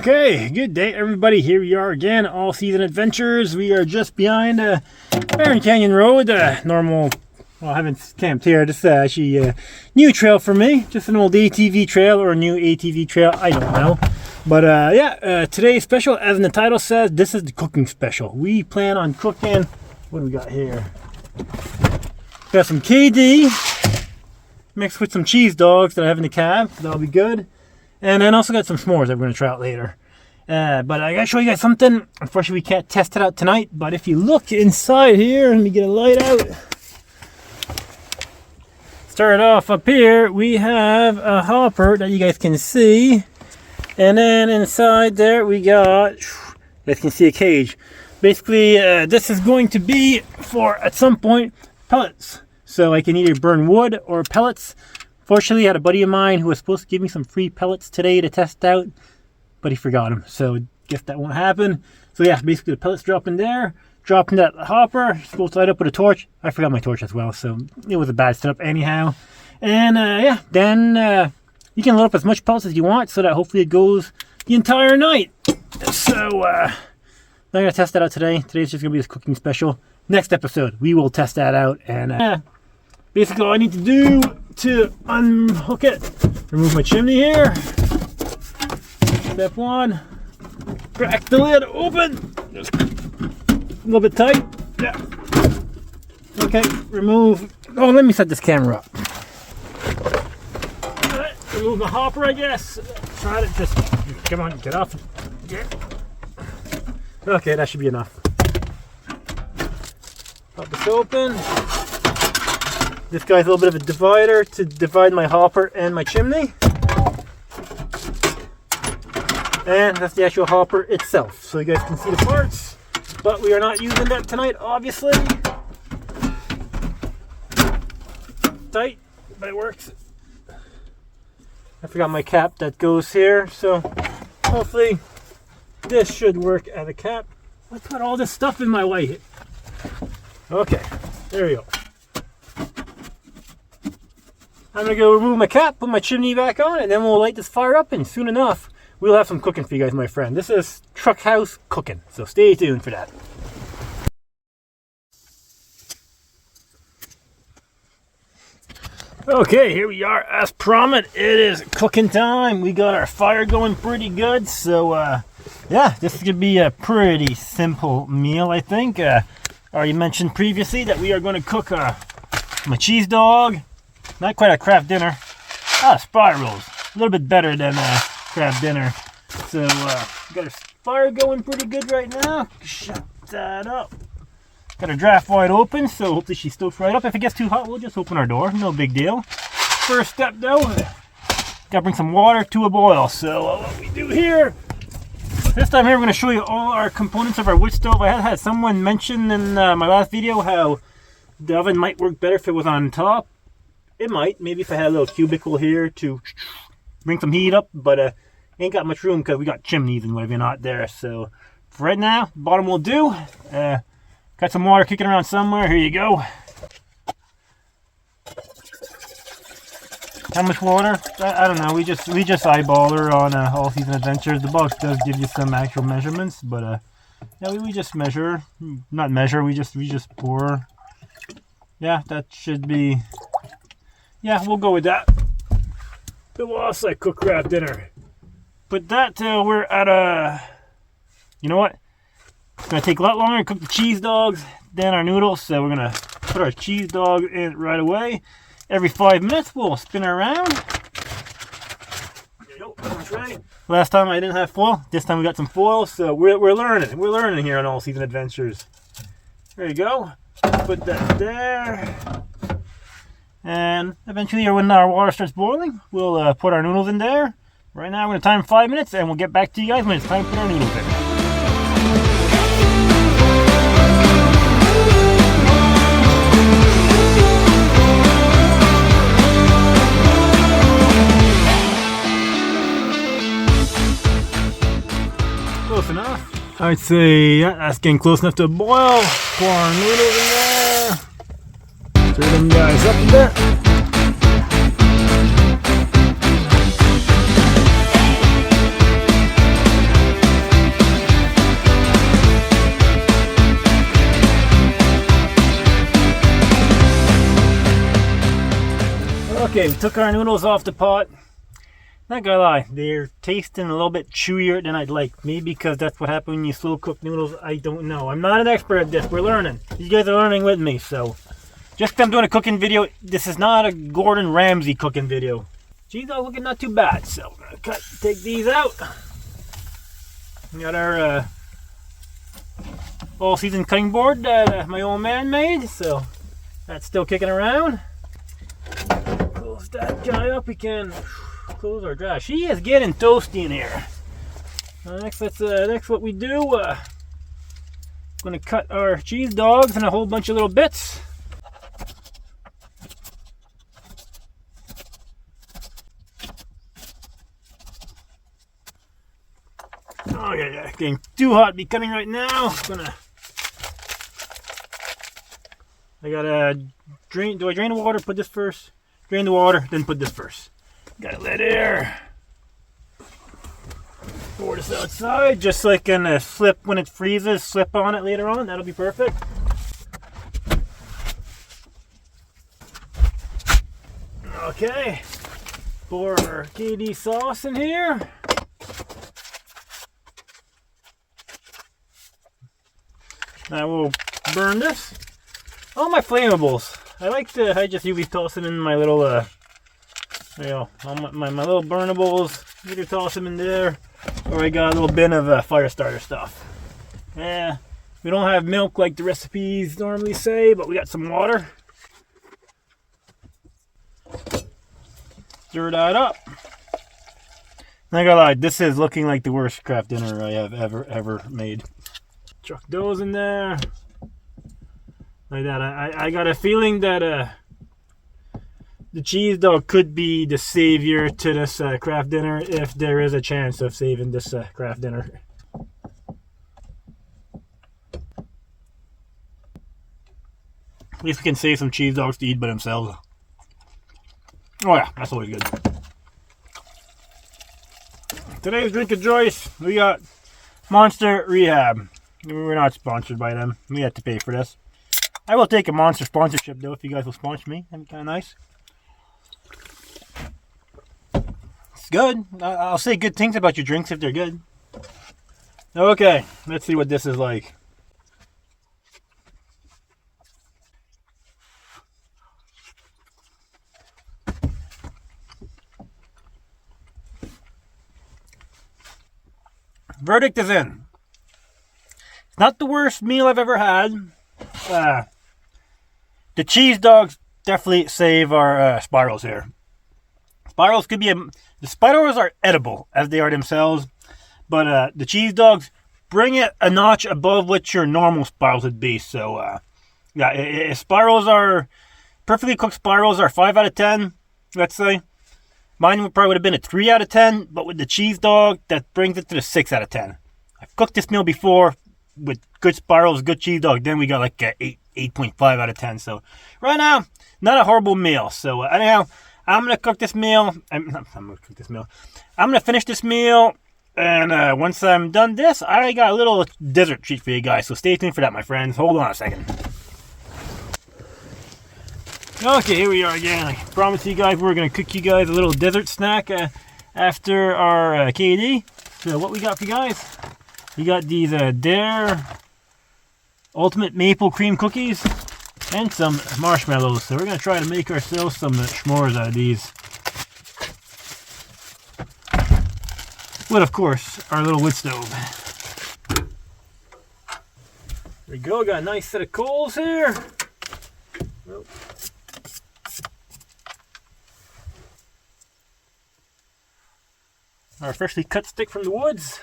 Okay, good day everybody. Here we are again, All Season Adventures. We are just behind Barren Canyon Road, normal, well, I haven't camped here. This is actually a new trail for me. Just an old ATV trail or a new ATV trail, I don't know. But yeah, today's special, as in the title says, this is the cooking special. We plan on cooking, what do we got here? Got some KD mixed with some cheese dogs that I have in the cab. That'll be good. And then also got some s'mores that we're going to try out later. But I got to show you guys something. Unfortunately, we can't test it out tonight. But if you look inside here, let me get a light out. Start off up here, we have a hopper that you guys can see. And then inside there, we got, you guys can see a cage. Basically, this is going to be for, at some point, pellets. So I can either burn wood or pellets. Fortunately, I had a buddy of mine who was supposed to give me some free pellets today to test out, but he forgot them, so I guess that won't happen. So yeah, basically the pellets drop in there, drop in that hopper, supposed to light up with a torch. I forgot my torch as well, so it was a bad setup anyhow. And yeah, then you can load up as much pellets as you want, so that hopefully it goes the entire night. So I'm going to test that out today. Today's just going to be this cooking special. Next episode, we will test that out, and basically all I need to do to unhook it, remove my chimney here. Step one, crack the lid open. Just a little bit tight. Yeah. Okay, remove. Oh, let me set this camera up. All right, remove the hopper, I guess. Try to just, come on, get off. Get. Okay, that should be enough. Pop this open. This guy's a little bit of a divider to divide my hopper and my chimney. And that's the actual hopper itself. So you guys can see the parts. But we are not using that tonight, obviously. Tight, but it works. I forgot my cap that goes here. So hopefully this should work as a cap. Let's put all this stuff in my way. Okay, there we go. I'm going to go remove my cap, put my chimney back on, and then we'll light this fire up, and soon enough, we'll have some cooking for you guys, my friend. This is Truck House Cooking, so stay tuned for that. Okay, here we are. As promised, it is cooking time. We got our fire going pretty good, so yeah, this is going to be a pretty simple meal, I think. I already mentioned previously that we are going to cook my cheese dog. Not quite a craft dinner. Spy rolls. A little bit better than craft dinner. So, got our fire going pretty good right now. Shut that up. Got our draft wide open, so hopefully she's still fried up. If it gets too hot, we'll just open our door. No big deal. First step, though, gotta bring some water to a boil. So, what we do here, this time here, we're going to show you all our components of our wood stove. I had someone mention in my last video how the oven might work better if it was on top. It might, maybe if I had a little cubicle here to bring some heat up, but ain't got much room because we got chimneys and whatever not there. So for right now, bottom will do. Got some water kicking around somewhere. Here you go. How much water? I don't know. We just eyeball her on All Season Adventures. The box does give you some actual measurements, but yeah, we just measure. Not measure. We just pour. Yeah, that should be. Yeah, we'll go with that. But we'll also cook craft dinner. But that, we're at a... You know what? It's going to take a lot longer to cook the cheese dogs than our noodles. So we're going to put our cheese dog in right away. Every 5 minutes, we'll spin her around. There you go. That's right. Last time I didn't have foil. This time we got some foil. So we're learning. We're learning here on All Season Adventures. There you go. Put that there. And eventually, when our water starts boiling, we'll put our noodles in there. Right now, we're going to time 5 minutes, and we'll get back to you guys when it's time to put our noodles in. Close enough. I'd say, yeah, that's getting close enough to a boil. Pour our noodles in there. Stir them guys up a bit. Okay, we took our noodles off the pot. Not gonna lie, they're tasting a little bit chewier than I'd like. Maybe because that's what happens when you slow cook noodles. I don't know. I'm not an expert at this. We're learning. You guys are learning with me, so just 'cause I'm doing a cooking video, this is not a Gordon Ramsay cooking video. Cheese dog looking not too bad, so we're gonna take these out. We got our all-season cutting board that my old man made, so that's still kicking around. Close that guy up. We can close our dry. She is getting toasty in here. Next, what we do. Gonna cut our cheese dogs in a whole bunch of little bits. Oh yeah, getting too hot to be cutting right now. I gotta drain. Do I drain the water? Put this first. Drain the water, then put this first. Gotta let air. Pour this outside, just so I can slip when it freezes. Slip on it later on. That'll be perfect. Okay. Pour our KD sauce in here. I will burn this. All my flammables. I just usually toss them in my little, all my little burnables. Either toss them in there, or I got a little bin of fire starter stuff. Yeah, we don't have milk like the recipes normally say, but we got some water. Stir that up. Not gonna lie, this is looking like the worst craft dinner I have ever made. Chuck those in there. Like that. I got a feeling that the cheese dog could be the savior to this craft dinner, if there is a chance of saving this craft dinner. At least we can save some cheese dogs to eat by themselves. Oh yeah, that's always good. Today's drink of choice, we got Monster Rehab. We're not sponsored by them. We had to pay for this. I will take a Monster sponsorship though, if you guys will sponsor me. That'd be kind of nice. It's good. I'll say good things about your drinks if they're good. Okay, let's see what this is like. Verdict is in. It's not the worst meal I've ever had. The cheese dogs definitely save our spirals here. Spirals could be the spirals are edible as they are themselves, but the cheese dogs bring it a notch above what your normal spirals would be. So yeah, spirals are perfectly cooked spirals are 5 out of 10. Let's say mine probably would have been a 3 out of 10, but with the cheese dog, that brings it to the 6 out of 10. I've cooked this meal before with good spirals, good cheese dog. Then we got like a 8.5 out of 10. So right now, not a horrible meal. So anyhow, I'm gonna cook this meal. I'm gonna finish this meal, and once I'm done this, I got a little dessert treat for you guys. So stay tuned for that, my friends. Hold on a second. Okay, here we are again. I promised you guys we're gonna cook you guys a little dessert snack after our KD. So what we got for you guys? We got these Dare Ultimate Maple Cream Cookies and some marshmallows. So we're going to try to make ourselves some s'mores out of these. With, of course, our little wood stove. There we go. Got a nice set of coals here. Oh. Our freshly cut stick from the woods.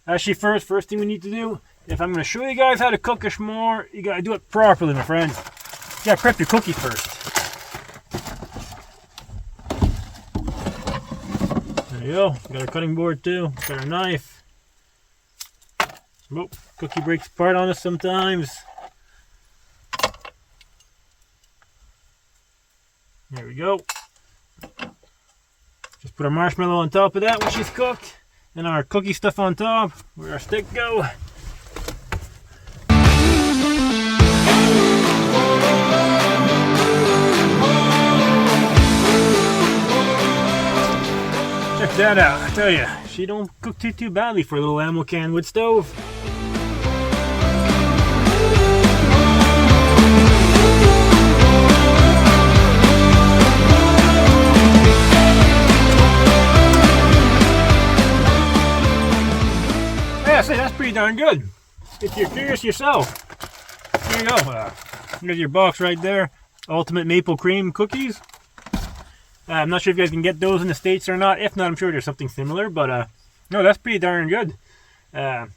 Actually, first thing we need to do, if I'm going to show you guys how to cook a s'more, you got to do it properly, my friends. You got to prep your cookies first. There you go. Got our cutting board too. Got our knife. Oh, cookie breaks apart on us sometimes. There we go. Just put our marshmallow on top of that when she's cooked. And our cookie stuff on top. Where'd our stick go? Check that out. I tell you, she don't cook too badly for a little ammo can wood stove. Yeah, say that's pretty darn good. If you're curious yourself, here you go. Here's your box right there. Ultimate maple cream cookies. I'm not sure if you guys can get those in the States or not. If not, I'm sure there's something similar. But no, that's pretty darn good. Man,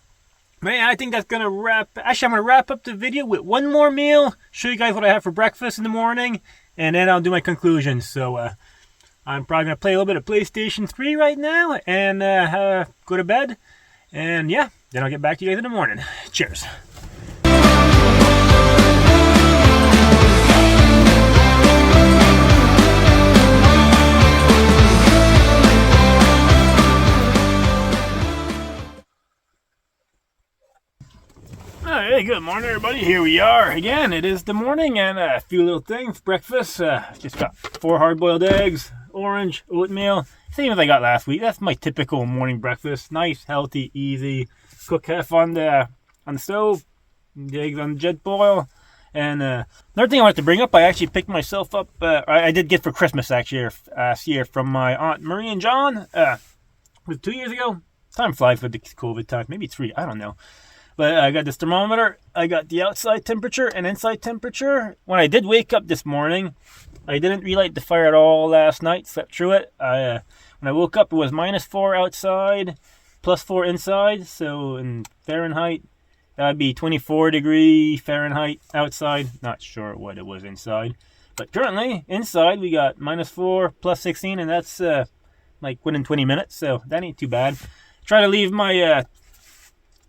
I think that's gonna wrap. Actually, I'm gonna wrap up the video with one more meal. Show you guys what I have for breakfast in the morning, and then I'll do my conclusions. So I'm probably gonna play a little bit of PlayStation 3 right now, and go to bed. And yeah, then I'll get back to you guys in the morning. Cheers. Hey, good morning, everybody. Here we are again. It is the morning, and a few little things. Breakfast. Just got 4 hard-boiled eggs, orange, oatmeal. Same as I got last week. That's my typical morning breakfast. Nice, healthy, easy. Cook half on the stove. The eggs on the jet boil. And another thing I wanted to bring up, I actually picked myself up. I did get for Christmas actually last year from my Aunt Marie and John. Was it 2 years ago? Time flies with the COVID time. Maybe 3. I don't know. But I got this thermometer. I got the outside temperature and inside temperature. When I did wake up this morning, I didn't relight the fire at all last night. Slept through it. When I woke up, it was -4 outside, +4 inside. So in Fahrenheit, that would be 24 Fahrenheit outside. Not sure what it was inside. But currently, inside, we got -4, +16, and that's like within 20 minutes. So that ain't too bad. Try to leave my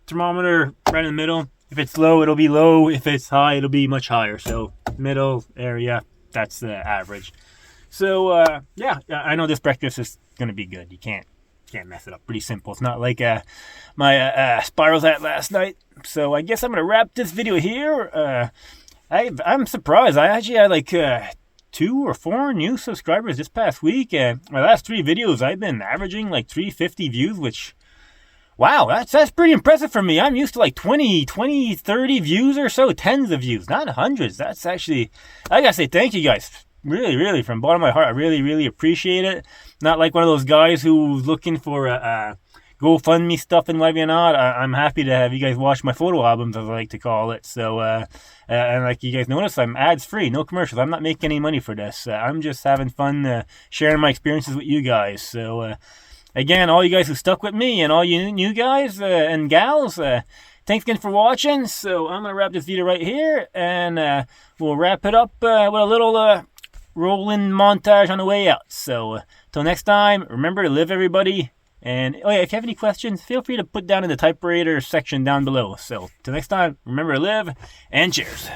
thermometer right in the middle. If it's low, it'll be low. If it's high, it'll be much higher. So middle area, that's the average. So yeah, I know this breakfast is gonna be good. You can't mess it up. Pretty simple. It's not like my spirals at last night. So I guess I'm gonna wrap this video here. I'm surprised. I actually had like 2 or 4 new subscribers this past week. My last 3 videos, I've been averaging like 350 views, which, wow, that's pretty impressive for me. I'm used to like 20, 30 views or so, tens of views, not hundreds. That's actually, I gotta say thank you guys. Really, from the bottom of my heart, I really appreciate it. Not like one of those guys who's looking for GoFundMe stuff and whatever not. I'm happy to have you guys watch my photo albums, as I like to call it. So, and like you guys notice, I'm ads-free, no commercials. I'm not making any money for this. I'm just having fun sharing my experiences with you guys. So, again, all you guys who stuck with me and all you new guys and gals, thanks again for watching. So I'm going to wrap this video right here, and we'll wrap it up with a little rolling montage on the way out. So till next time, remember to live, everybody. And oh yeah, if you have any questions, feel free to put down in the typewriter section down below. So till next time, remember to live, and cheers.